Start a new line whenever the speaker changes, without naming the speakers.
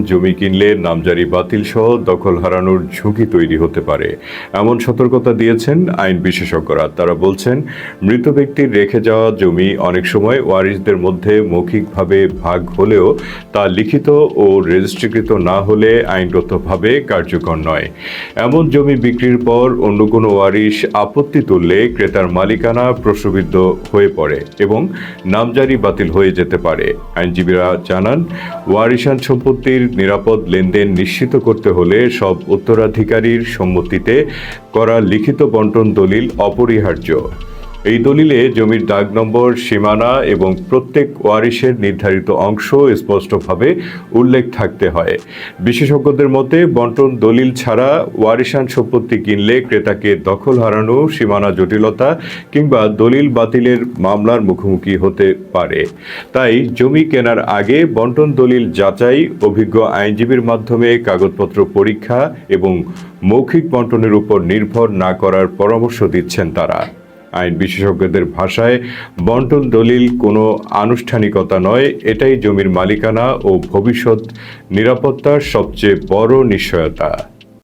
জমি কিনলে নামজারি বাতিল সহ দখল হারানোর ঝুঁকি তৈরি হতে পারে এমন সতর্কতা দিয়েছেন আইন বিশেষজ্ঞরা। তারা বলছেন, মৃত ব্যক্তির রেখে যাওয়া জমি অনেক সময় ওয়ারিশদের মধ্যে মৌখিকভাবে ভাগ হলেও তা লিখিত ও রেজিস্ট্রিকৃত না হলে আইনগতভাবে কার্যকর নয়। এমন জমি বিক্রির পর অন্য কোনো ওয়ারিশ আপত্তি তুললে ক্রেতার মালিকানা প্রশ্নবিদ্ধ হয়ে পড়ে এবং নামজারি বাতিল হয়ে যেতে পারে। আইনজীবীরা জানান, ওয়ারিশান সম্পত্তির নিরাপদ লেনদেন নিশ্চিত করতে হলে সব উত্তরাধিকারীর সম্মতিতে করা লিখিত বন্টন দলিল অপরিহার্য। এই দলিলে জমির দাগ নম্বর, সীমানা এবং প্রত্যেক ওয়ারিশের নির্ধারিত অংশ স্পষ্টভাবে উল্লেখ থাকতে হয়। বিশেষজ্ঞদের মতে, বন্টন দলিল ছাড়া ওয়ারিশান সম্পত্তি কিনলে ক্রেতাকে দখল হারানো, সীমানা জটিলতা কিংবা দলিল বাতিলের মামলার মুখোমুখি হতে পারে। তাই জমি কেনার আগে বন্টন দলিল যাচাই, অভিজ্ঞ আইনজীবীর মাধ্যমে কাগজপত্র পরীক্ষা এবং মৌখিক বন্টনের উপর নির্ভর না করার পরামর্শ দিচ্ছেন তারা। আইন বিশেষজ্ঞদের ভাষায়, বন্টন দলিল কোনো আনুষ্ঠানিকতা নয়, এটাই জমির মালিকানা ও ভবিষ্যৎ নিরাপত্তার সবচেয়ে বড় নিশ্চয়তা।